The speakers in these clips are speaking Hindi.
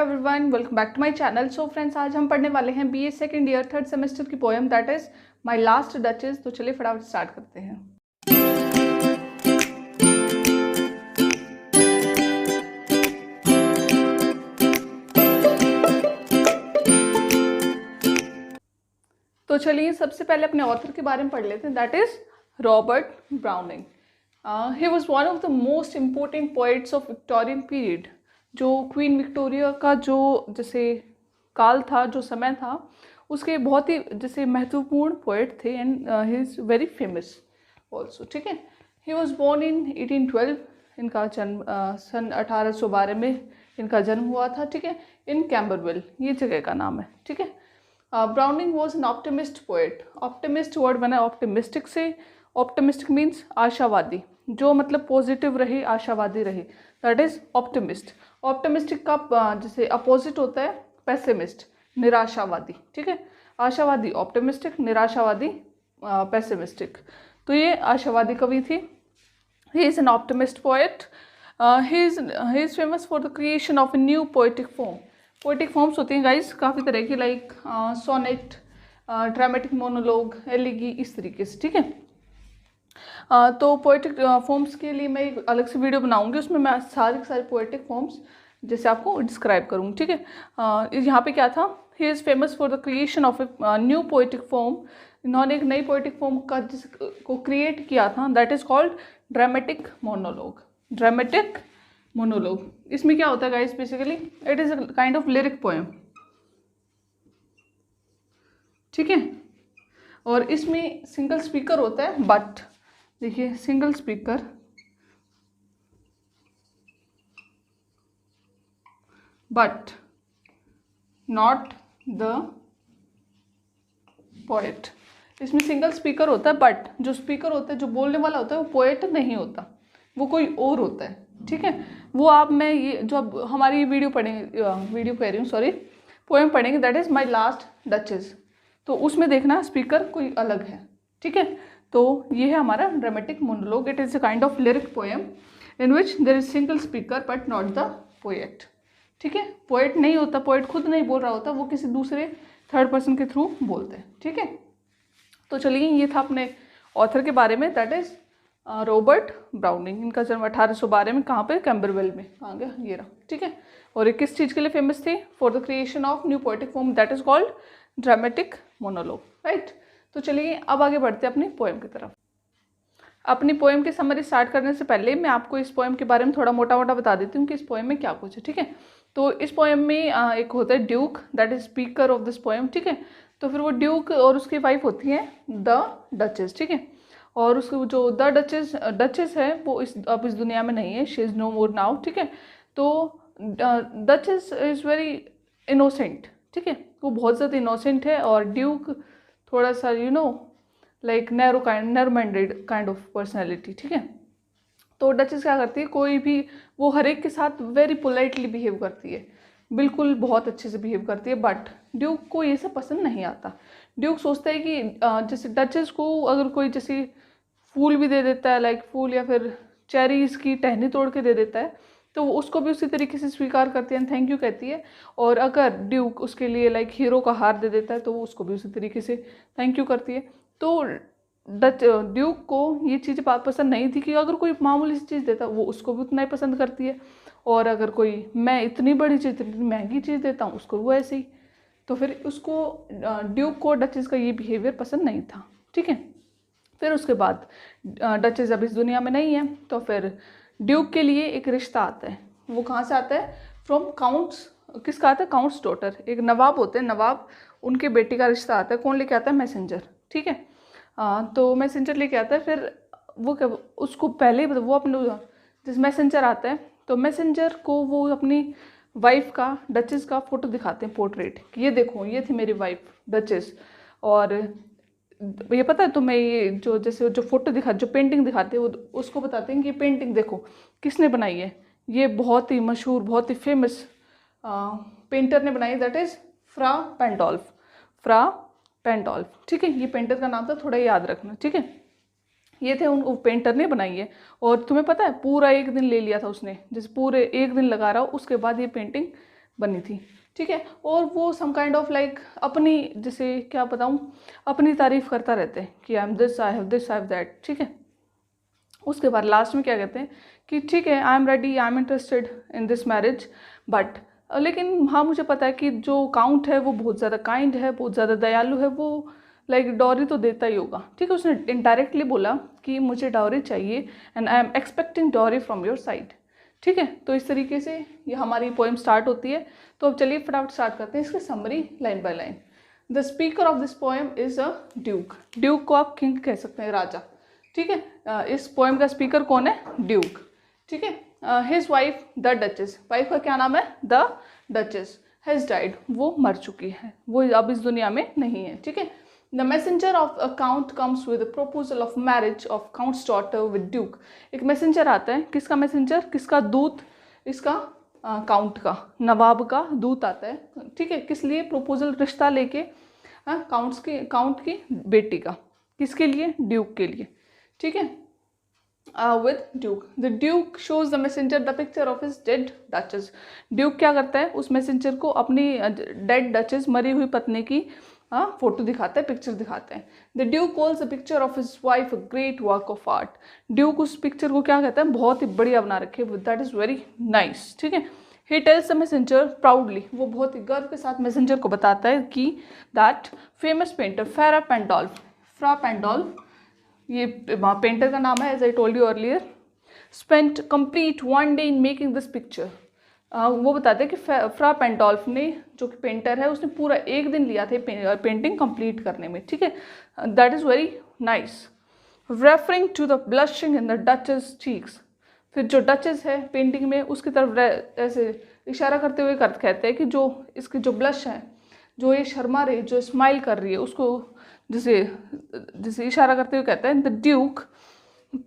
Everyone, welcome back to my channel. So friends, आज हम पढ़ने वाले हैं BA second year third semester की poem that is my last duchess. तो चलिए फटाफट स्टार्ट करते हैं। तो चलिए सबसे पहले अपने ऑथर के बारे में पढ़ लेते हैं, that is Robert browning. He was one of the most important poets of Victorian period. जो क्वीन विक्टोरिया का जो जैसे काल था, जो समय था, उसके बहुत ही जैसे महत्वपूर्ण पोइट थे and he is very famous also. ठीक है, ही वॉज बोर्न इन 1812। इनका जन्म सन 1812 में इनका जन्म हुआ था। ठीक है, इन कैम्बरवेल, ये जगह का नाम है। ठीक है, browning was an optimist poet. Optimist word बना ऑप्टिमिस्टिक से। ऑप्टिमिस्टिक मीन्स आशावादी, जो मतलब पॉजिटिव रहे, आशावादी रहे, दैट इज ऑप्टिमिस्ट। ऑप्टिमिस्टिक का जैसे अपोजिट होता है पेसिमिस्ट, निराशावादी। ठीक है, आशावादी ऑप्टिमिस्टिक, निराशावादी पेसिमिस्टिक। तो ये आशावादी कवि थी। He is an optimist poet. He is famous for the creation of a new poetic form. Poetic forms होती हैं गाइस काफ़ी तरह की, लाइक सोनेट, ड्रामेटिक मोनोलॉग, एलिगी, इस तरीके से। ठीक है, तो पोएटिक फॉर्म्स के लिए मैं एक अलग से वीडियो बनाऊंगी, उसमें मैं सारे के सारे पोएटिक फॉर्म्स जैसे आपको डिस्क्राइब करूँगी। ठीक है, यहाँ पे क्या था, he is famous for the creation of a new poetic form. इन्होंने एक नई पोएटिक फॉर्म का जिसको क्रिएट किया था, that is called dramatic monologue. Dramatic monologue, इसमें क्या होता है guys, basically it is a kind of lyric poem. ठीक है, और इसमें सिंगल स्पीकर होता है, बट देखिए single speaker, but not the poet. इसमें सिंगल स्पीकर होता है, बट जो स्पीकर होता है, जो बोलने वाला होता है, वो पोएट नहीं होता, वो कोई और होता है। ठीक है, वो आप मैं ये जो अब हमारी वीडियो पढ़ेंगे, वीडियो कह रही हूँ सॉरी, पोएम पढ़ेंगे that is my last duchess, तो उसमें देखना स्पीकर कोई अलग है। ठीक है, तो ये है हमारा dramatic monologue. It is a kind of lyric poem in which there is single speaker but not the poet. ठीक है, पोएट नहीं होता, पोएट खुद नहीं बोल रहा होता, वो किसी दूसरे थर्ड पर्सन के थ्रू बोलते हैं। ठीक है, तो चलिए ये था अपने ऑथर के बारे में, दैट इज रॉबर्ट ब्राउनिंग। इनका जन्म 1812 में, कहाँ पे, कैम्बरवेल में। कहाँ गया, ये रहा। ठीक है, और ये किस चीज़ के लिए फेमस थे, for the creation of new poetic form that is called dramatic monologue. Right, तो चलिए अब आगे बढ़ते हैं अपनी पोएम की तरफ। अपनी पोएम की समरी स्टार्ट करने से पहले मैं आपको इस पोएम के बारे में थोड़ा मोटा मोटा बता देती हूँ कि इस पोएम में क्या कुछ है। ठीक है, तो इस पोएम में एक होता है Duke, that is speaker of this poem. ठीक है, तो फिर वो ड्यूक और उसकी वाइफ होती है द डचेस। ठीक है, और उसकी जो द डचेस है वो अब इस दुनिया में नहीं है, she is no more now. ठीक है, तो डचेस इज़ वेरी इनोसेंट। ठीक है, वो बहुत ज़्यादा इनोसेंट है, और ड्यूक थोड़ा सा like narrow minded kind of personality. ठीक है, तो डचेस क्या करती है, कोई भी वो हर एक के साथ वेरी पोलाइटली बिहेव करती है, बिल्कुल बहुत अच्छे से बिहेव करती है, बट ड्यूक को ये सब पसंद नहीं आता। ड्यूक सोचता है कि जैसे डचेस को अगर कोई जैसे फूल भी दे देता है, लाइक फूल या फिर चेरीज़ की टहनी तोड़ के दे देता है, तो वो उसको भी उसी तरीके से स्वीकार करती है, थैंक यू कहती है। और अगर ड्यूक उसके लिए लाइक हीरो का हार दे देता है, तो वो उसको भी उसी तरीके से थैंक यू करती है। तो ड्यूक को ये चीज़ पसंद नहीं थी कि अगर कोई मामूली सी चीज़ देता, वो उसको भी उतना ही पसंद करती है, और अगर कोई मैं इतनी बड़ी चीज़, इतनी महंगी चीज़ देता हूँ, उसको वो ऐसे ही। तो फिर उसको ड्यूक को डचेस का ये बिहेवियर पसंद नहीं था। ठीक है, फिर उसके बाद डचेस अब इस दुनिया में नहीं है, तो फिर ड्यूक के लिए एक रिश्ता आता है। वो कहाँ से आता है, फ्रॉम काउंट्स। किसका आता है, काउंट्स डॉटर, एक नवाब होते हैं, नवाब, उनके बेटी का रिश्ता आता है। कौन लेके आता है, मैसेंजर। ठीक है, तो मैसेंजर लेके आता है। फिर वो क्या, उसको पहले वो अपने जिस मैसेंजर आता है, तो मैसेंजर को वो अपनी वाइफ का, डचेस का फ़ोटो दिखाते हैं, पोर्ट्रेट, कि ये देखो ये थी मेरी वाइफ डचेस। और ये पता है तुम्हें, ये जो जैसे जो फोटो जो पेंटिंग दिखाते हैं, वो उसको बताते हैं कि ये पेंटिंग देखो किसने बनाई है, ये बहुत ही मशहूर, बहुत ही फेमस पेंटर ने बनाई, that is Fra Pandolf. Fra पेंडोल्फ। ठीक है, ये पेंटर का नाम था, थोड़ा याद रखना। ठीक है, ये थे उन पेंटर ने बनाई है, और तुम्हें पता है पूरा एक दिन ले लिया था उसने, जैसे पूरे एक दिन लगा रहा हो, उसके बाद ये पेंटिंग बनी थी, ठीक है। और वो सम काइंड ऑफ लाइक अपनी, जैसे क्या बताऊँ, अपनी तारीफ़ करता रहते हैं कि I am this, I have this, I have that, ठीक है। उसके बाद लास्ट में क्या कहते हैं कि ठीक है, I am ready, I am interested in this marriage, but लेकिन हाँ मुझे पता है कि जो काउंट है वो बहुत ज़्यादा काइंड है, बहुत ज़्यादा दयालु है, वो लाइक डॉरी तो देता ही होगा, ठीक है। उसने इनडायरेक्टली बोला कि मुझे डॉरी चाहिए and I am expecting dowry from your side, ठीक है। तो इस तरीके से ये हमारी पोएम स्टार्ट होती है। तो अब चलिए फटाफट स्टार्ट करते हैं इसकी summary line by line. The speaker of this poem is a Duke. Duke को आप किंग कह सकते हैं, राजा, ठीक है। इस पोएम का स्पीकर कौन है? ड्यूक, ठीक है। His wife the duchess, wife का क्या नाम है? The duchess. हैज डाइड, वो मर चुकी है, वो अब इस दुनिया में नहीं है, ठीक है। The messenger of a count comes with proposal of marriage of counts daughter with Duke. एक मैसेंजर आता है, किसका मैसेंजर, किसका दूत? इसका काउंट का, नवाब का दूत आता है, ठीक है। किस लिए? प्रपोजल, रिश्ता लेके काउंट की बेटी का, किसके लिए? ड्यूक के लिए, ठीक है। with Duke. The Duke shows the messenger the picture of his dead Duchess. Duke क्या करता है? उस मैसेंजर को अपनी डेड डचेस, मरी हुई पत्नी की फोटो दिखाता है, पिक्चर दिखाता है। The Duke calls the picture of his wife a great work of art. Duke उस पिक्चर को क्या कहता है? बहुत ही बढ़िया बना रखे, दैट इज़ वेरी नाइस, ठीक है। He tells the messenger proudly, वो बहुत ही गर्व के साथ मैसेंजर को बताता है कि that famous painter Fra Pandolf, Fra Pandolf, ये पेंटर का नाम है, as I told you earlier, spent complete one day in making this picture. वो बताते हैं कि फ्रा पेंडोल्फ ने, जो कि पेंटर है, उसने पूरा एक दिन लिया था पेंटिंग कंप्लीट करने में, ठीक है। That is very nice. Referring to the blushing in the duchess cheeks, फिर जो डचेस है पेंटिंग में उसकी तरफ ऐसे इशारा करते हुए कहते हैं कि जो इसकी जो ब्लश है, जो ये शर्मा रही, जो स्माइल कर रही है, उसको जैसे इशारा करते हुए कहता है। The duke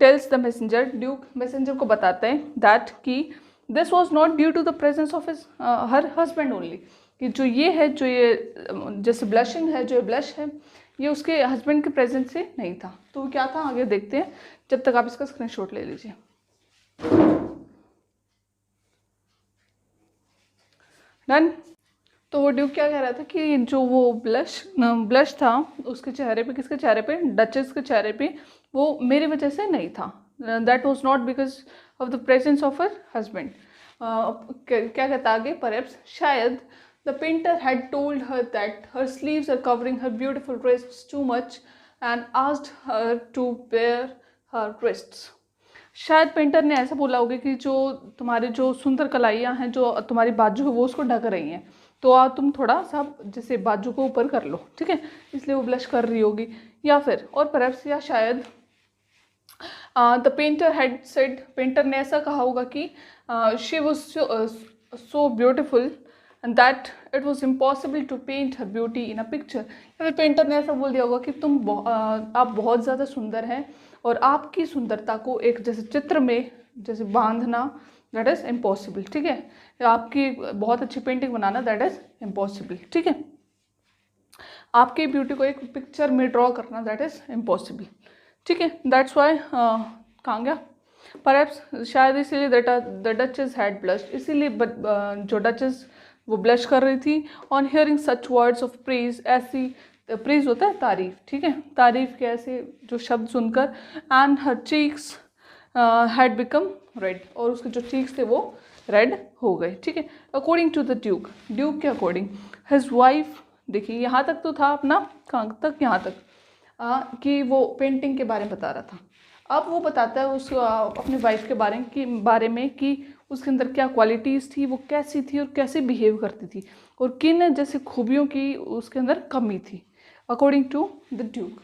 tells the messenger, duke messenger को बताते हैं दैट कि this was not due to the presence of his her husband only, कि जो ये है, जो ये जैसे ब्लशिंग है, जो ये ब्लश है, ये उसके हस्बैंड के प्रेजेंस से नहीं था। तो क्या था आगे देखते हैं, जब तक आप इसका स्क्रीनशॉट ले लीजिए। डन। तो वो ड्यूक क्या कह रहा था कि जो वो ब्लश था उसके चेहरे पे, किसके चेहरे पे? डचेस के चेहरे पे, वो मेरी वजह से नहीं था। That was not because of the presence of her husband. क्या कहता आगे? परहैप्स, शायद the painter had told her that her sleeves are covering her beautiful wrists too much and asked her to bare her wrists। शायद पेंटर ने ऐसा बोला होगा कि जो तुम्हारे जो सुंदर कलाइयाँ हैं, जो तुम्हारी बाजू है, वो उसको ढक रही हैं, तो तुम थोड़ा सा जैसे बाजू को ऊपर कर लो, ठीक है, इसलिए वो ब्लश कर रही होगी। या फिर और परहैप्स, या शायद the painter had said, painter ने ऐसा कहा होगा कि she was so beautiful and that it was impossible to paint her beauty in a picture. या फिर पेंटर ने ऐसा बोल दिया होगा कि आप बहुत ज़्यादा सुंदर हैं और आपकी सुंदरता को एक जैसे चित्र में जैसे बांधना, दैट इज़ इम्पॉसिबल, ठीक है। आपकी बहुत अच्छी painting banana, that is impossible, ठीक है। आपकी ब्यूटी को एक पिक्चर में ड्रॉ करना, दैट इज़ इम्पॉसिबल, ठीक है। दैट्स वाई कहाँ गया? परहैप्स, शायद इसीलिए द डचेस हैड ब्लश्ड, इसीलिए जो डचेस वो ब्लश कर रही थी। On hearing such words of praise, ऐसी प्रेज होता है तारीफ, ठीक है, तारीफ के ऐसे जो शब्द सुनकर, and her cheeks had become red, और उसके जो चीक्स थे वो रेड हो गए, ठीक है। According to the duke, duke के अकॉर्डिंग, हिज वाइफ, देखिए यहाँ तक तो था अपना, कहाँ तक? यहाँ तक कि वो पेंटिंग के बारे में बता रहा था। अब वो बताता है उस अपनी वाइफ के बारे में कि उसके अंदर क्या क्वालिटीज़ थी, वो कैसी थी और कैसे बिहेव करती थी, और किन जैसे खूबियों की उसके अंदर कमी थी। अकॉर्डिंग टू द ड्यूक,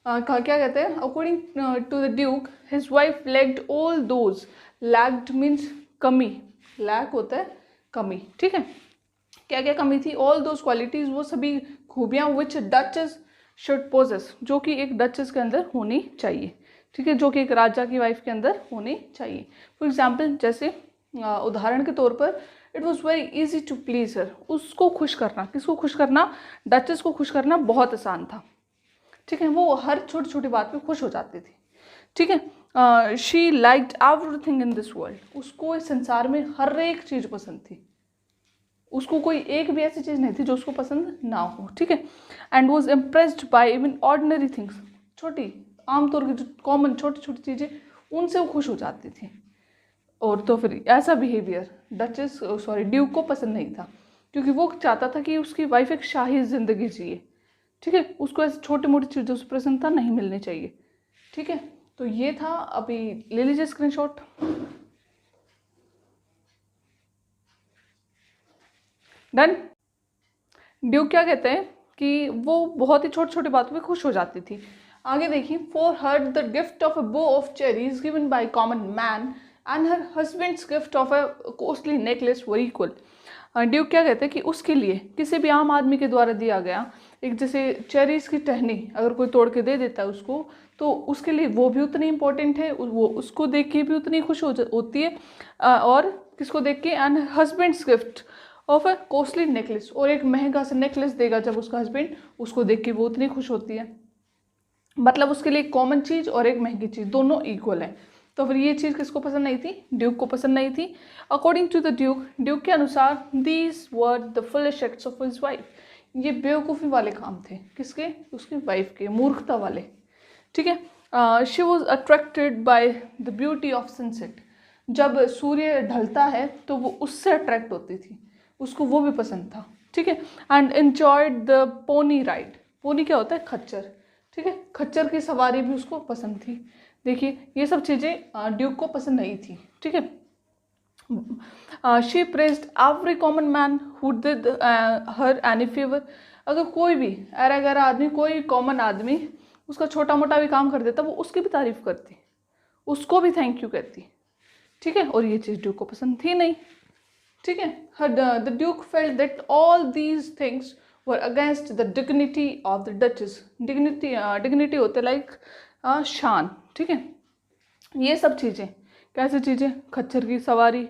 क्या कहते हैं? According to the duke, his wife lacked all those, lacked means कमी, लैक होता है कमी, ठीक है। क्या क्या कमी थी? ऑल दोज क्वालिटीज़, वो सभी खूबियाँ, विच डचेस शुड पोजेस, जो कि एक डचेस के अंदर होनी चाहिए, ठीक है, जो कि एक राजा की वाइफ के अंदर होनी चाहिए। फॉर एग्जाम्पल, जैसे उदाहरण के तौर पर, it was very easy to please her, उसको खुश करना, किसको खुश करना? डचेस को खुश करना बहुत आसान था, ठीक है, वो हर छोटी छोटी बात पे खुश हो जाती थी, ठीक है। She liked everything in this world, उसको इस संसार में हर एक चीज़ पसंद थी, उसको कोई एक भी ऐसी चीज़ नहीं थी जो उसको पसंद ना हो, ठीक है। And was impressed by even ordinary things, छोटी आमतौर की जो कॉमन छोटी छोटी चीज़ें, उनसे वो खुश हो जाती थी। और तो फिर ऐसा बिहेवियर ड्यूक को पसंद नहीं था, क्योंकि वो चाहता था कि उसकी वाइफ एक शाही ज़िंदगी जिए, ठीक है। उसको ऐसे छोटी मोटी चीज़ों से प्रसन्नता नहीं मिलनी चाहिए, ठीक है। तो ये था, अभी ले लीजिए स्क्रीनशॉट। डन। ड्यूक क्या कहते हैं कि वो बहुत ही छोटी छोटी बातों पे खुश हो जाती थी। आगे देखिए, for her the gift of a bough of cherries given by common man and her husband's gift of a costly necklace were equal. Duke क्या कहते हैं कि उसके लिए किसी भी आम आदमी के द्वारा दिया गया एक जैसे चेरीज की टहनी अगर कोई तोड़ के दे देता है उसको, तो उसके लिए वो भी उतनी इंपॉर्टेंट है, वो उसको देख के भी उतनी खुश होती है। और किसको देख के, and husband's gift of a costly necklace, और एक महंगा सा नेकलेस देगा जब उसका हस्बैंड, उसको देख के वो उतनी खुश होती है। मतलब उसके लिए एक कॉमन चीज़ और एक महंगी चीज़ दोनों इक्वल है। तो फिर ये चीज़ किसको पसंद नहीं थी, ड्यूक को पसंद नहीं थी। According to the duke, duke के अनुसार these were the foolish acts of his wife, ये बेवकूफ़ी वाले काम थे, किसके, उसकी वाइफ के, मूर्खता वाले, ठीक है। She was attracted by the beauty of sunset, जब सूर्य ढलता है तो वो उससे अट्रैक्ट होती थी, उसको वो भी पसंद था, ठीक है। And enjoyed the pony ride, pony क्या होता है, खच्चर, ठीक है, खच्चर की सवारी भी उसको पसंद थी। देखिए ये सब चीज़ें ड्यूक को पसंद नहीं थी, ठीक है। She praised every common man who did her any favour, अगर कोई भी ऐरा गैरा आदमी, कोई कॉमन आदमी उसका छोटा मोटा भी काम कर देता, वो उसकी भी तारीफ करती, उसको भी थैंक यू कहती, ठीक है। और ये चीज़ ड्यूक को पसंद थी नहीं, ठीक है। The Duke felt that all these things were against the dignity of the duchess. Dignity होते लाइक शान, ठीक है। ये सब चीज़ें, कैसी चीज़ें, खच्चर की सवारी,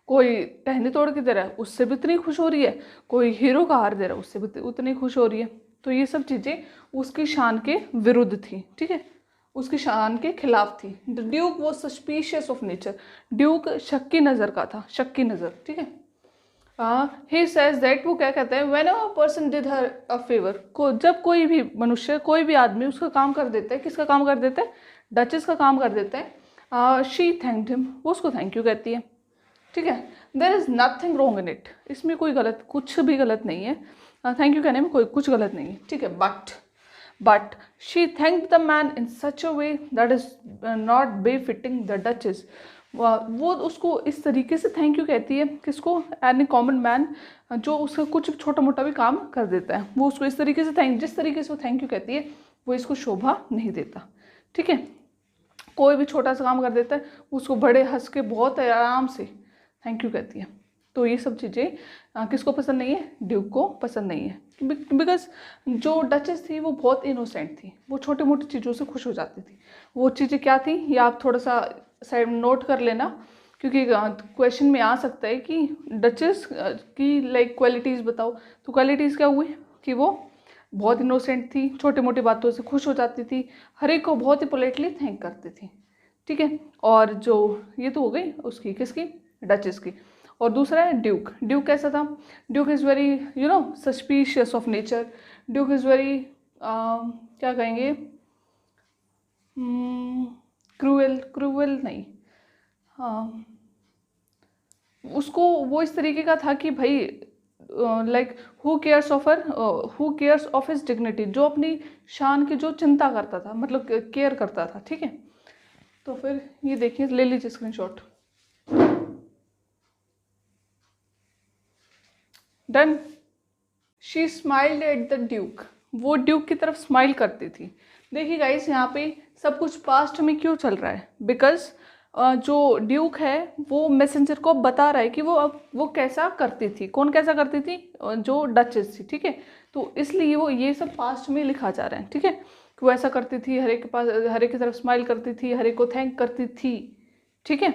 कोई टहनी तोड़ के दे रहा है उससे भी उतनी खुश हो रही है, कोई हीरो का हार दे रहा है उससे भी उतनी खुश हो रही है। तो ये सब चीज़ें उसकी शान के विरुद्ध थी, ठीक है, उसकी शान के खिलाफ थी। The duke was suspicious of nature, duke शक्की नज़र का था, शक्की नज़र, ठीक है। ही सेज दैट, वो क्या कहते हैं, when a person did her a favour, को जब कोई भी मनुष्य, कोई भी आदमी उसका काम कर देता है, किसका काम कर देता है, डचेस का काम कर देता है, शी थैंक्ड हिम, वो उसको थैंक यू कहती है, ठीक है। There is nothing wrong in it, इसमें कोई गलत, कुछ भी गलत नहीं है, थैंक यू कहने में कोई कुछ गलत नहीं है, ठीक है। But she thanked the man in such a way that is not befitting the duchess, वो उसको इस तरीके से थैंक यू कहती है, किसको, एनी कॉमन मैन जो उसका कुछ छोटा मोटा भी काम कर देता है, वो उसको इस तरीके से जिस तरीके से वो थैंक यू कहती है वो इसको शोभा नहीं देता, ठीक है। कोई भी छोटा सा काम कर देता है उसको बड़े हंस के बहुत आराम से थैंक यू कहती है। तो ये सब चीज़ें किसको पसंद नहीं है, ड्यूक को पसंद नहीं है, बिकॉज जो डचेस थी वो बहुत इनोसेंट थी, वो छोटी मोटी चीज़ों से खुश हो जाती थी। वो चीज़ें क्या थी, ये आप थोड़ा सा साइड नोट कर लेना, क्योंकि क्वेश्चन में आ सकता है कि डचेस की लाइक क्वालिटीज़ बताओ, तो क्वालिटीज़ क्या हुई कि वो बहुत इनोसेंट थी, छोटी मोटी बातों से खुश हो जाती थी, हर एक को बहुत ही पोलाइटली थैंक करती थी, ठीक है। और जो ये तो हो गई उसकी, किसकी, डचेस की। और दूसरा है ड्यूक, ड्यूक कैसा था, Duke is very suspicious of nature, Duke is very क्या कहेंगे, क्रूएल नहीं, हाँ, उसको वो इस तरीके का था कि भाई like who cares of his dignity, जो अपनी शान की जो चिंता करता था, मतलब केयर करता था, ठीक है। तो फिर ये देखिए, ले लीजिए screenshot. Done. She smiled at the Duke, वो ड्यूक की तरफ स्माइल करती थी। देखिए गाइस, यहाँ पे सब कुछ पास्ट में क्यों चल रहा है, बिकॉज जो ड्यूक है वो मैसेंजर को बता रहा है कि वो कैसा करती थी, कौन कैसा करती थी, जो डचेस थी, ठीक है। तो इसलिए वो ये सब पास्ट में लिखा जा रहा है, ठीक है, कि वो ऐसा करती थी, हर एक के पास, हर एक की तरफ स्माइल करती थी, हर एक को थैंक करती थी, ठीक है।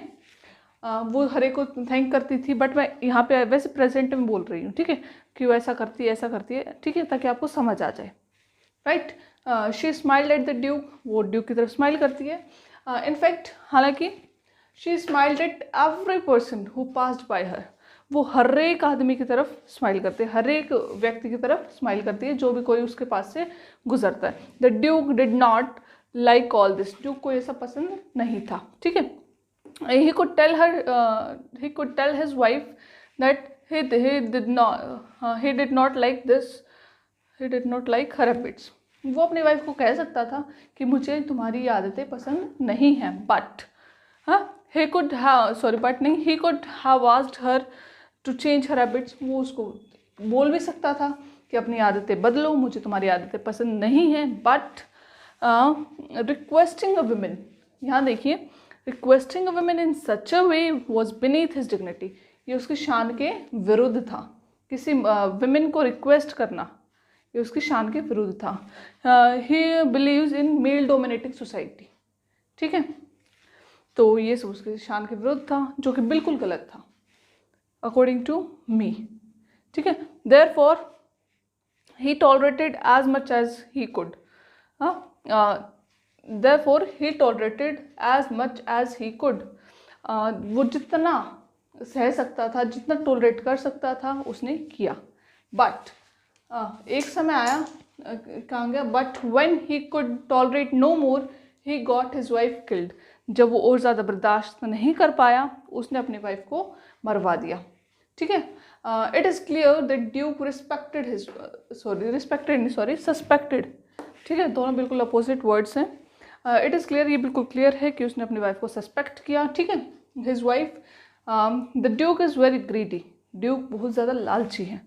वो हर एक को थैंक करती थी, बट मैं यहाँ पे वैसे प्रेजेंट में बोल रही हूँ, ठीक है, कि वो ऐसा करती है, ऐसा करती है, ठीक है, ताकि आपको समझ आ जाए, right. She smiled at the Duke, वो ड्यूक की तरफ स्माइल करती है। इनफैक्ट हालांकि she smiled at every person who passed by हर, वो हर एक आदमी की तरफ स्माइल करती है, हर एक व्यक्ति की तरफ स्माइल करती है जो भी कोई उसके पास से गुजरता है। The Duke did not like all this, Duke को ये सब पसंद नहीं था, ठीक है। he could tell her he could tell his wife that he did not like this, he did not like her habits। वो अपनी वाइफ को कह सकता था कि मुझे तुम्हारी आदतें पसंद नहीं हैं, but he could have sorry but नहीं he could have asked her to change her habits। वो उसको बोल भी सकता था कि अपनी आदतें बदलो, मुझे तुम्हारी आदतें पसंद नहीं हैं, बट रिक्वेस्टिंग अ वुमेन, यहाँ देखिए, requesting a women in such a way was beneath his dignity, ये उसकी शान के विरुद्ध था। किसी वुमेन को रिक्वेस्ट करना ये उसकी शान के विरुद्ध था। He believes in male dominating society, ठीक है, तो ये सब उसके शान के विरुद्ध था, जो कि बिल्कुल गलत था अकॉर्डिंग टू मी, ठीक है। Therefore he tolerated as much as he could, therefore he tolerated as much as he could, वो जितना सह सकता था, जितना टॉलरेट कर सकता था उसने किया। बट एक समय आया, कहाँ गया, but when he could tolerate no more he got his wife killed, जब वो और ज़्यादा बर्दाश्त नहीं कर पाया उसने अपनी वाइफ को मरवा दिया, ठीक है। It is clear that Duke respected his suspected, ठीक है, दोनों बिल्कुल अपोजिट वर्ड्स हैं। इट इज़ क्लियर, ये बिल्कुल क्लियर है कि उसने अपनी वाइफ को सस्पेक्ट किया, ठीक है। His wife, the Duke is very greedy, Duke बहुत ज़्यादा लालची है,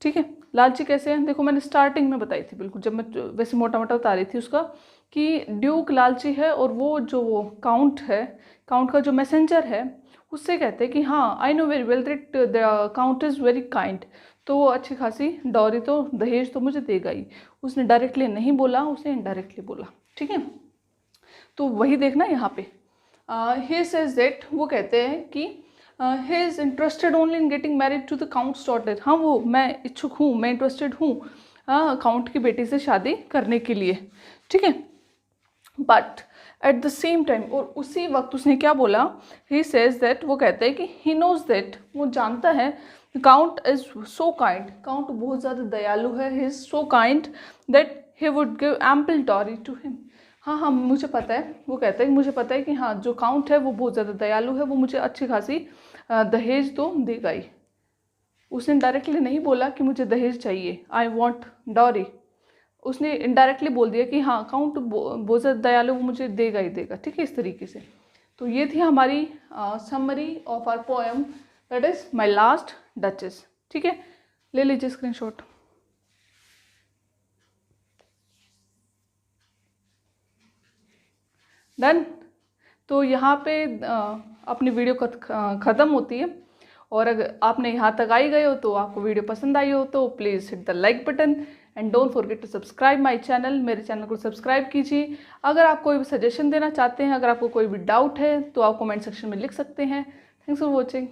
ठीक है। लालची कैसे है, देखो मैंने स्टार्टिंग में बताई थी, बिल्कुल जब मैं वैसे मोटा मोटा बता रही थी उसका, कि ड्यूक लालची है और वो जो वो काउंट है, काउंट का जो मैसेंजर है उससे कहते हैं कि हाँ I know very well that the count is very kind, तो वो अच्छी खासी डॉरी तो दहेज तो मुझे देगा ही। उसने डायरेक्टली नहीं बोला, उसने इनडायरेक्टली बोला, ठीक है। तो वही देखना यहाँ पे, ही सेज दैट, वो कहते हैं कि he is interested only in getting married to the count's daughter, हाँ वो मैं इच्छुक हूँ, मैं इंटरेस्टेड हूँ काउंट की बेटी से शादी करने के लिए, ठीक है। But at the same time, और उसी वक्त उसने क्या बोला, ही सेज दैट, वो कहते हैं कि ही नोज दैट, वो जानता है, count is so kind, count बहुत ज़्यादा दयालु है, he is so kind that he would give ample dowry to him. हाँ हाँ मुझे पता है, वो कहता है कि मुझे पता है कि हाँ जो काउंट है वो बहुत ज़्यादा दयालु है, वो मुझे अच्छी खासी दहेज तो देगा ही। उसने डायरेक्टली नहीं बोला कि मुझे दहेज चाहिए, आई वॉन्ट डॉरी, उसने इनडायरेक्टली बोल दिया कि हाँ काउंट बहुत ज़्यादा दयालु, वो मुझे देगा ही देगा, ठीक है, इस तरीके से। तो ये थी हमारी summary of our poem that is my last duchess, ठीक है, ले लीजिए स्क्रीनशॉट। डन। तो यहाँ पे अपनी वीडियो ख़त्म होती है, और अगर आपने यहाँ तक आई गए हो तो आपको वीडियो पसंद आई हो तो please hit the like button and don't forget to subscribe my channel, मेरे चैनल को सब्सक्राइब कीजिए। अगर आप कोई भी सजेशन देना चाहते हैं, अगर आपको कोई भी डाउट है तो आप कमेंट सेक्शन में लिख सकते हैं। Thanks for watching.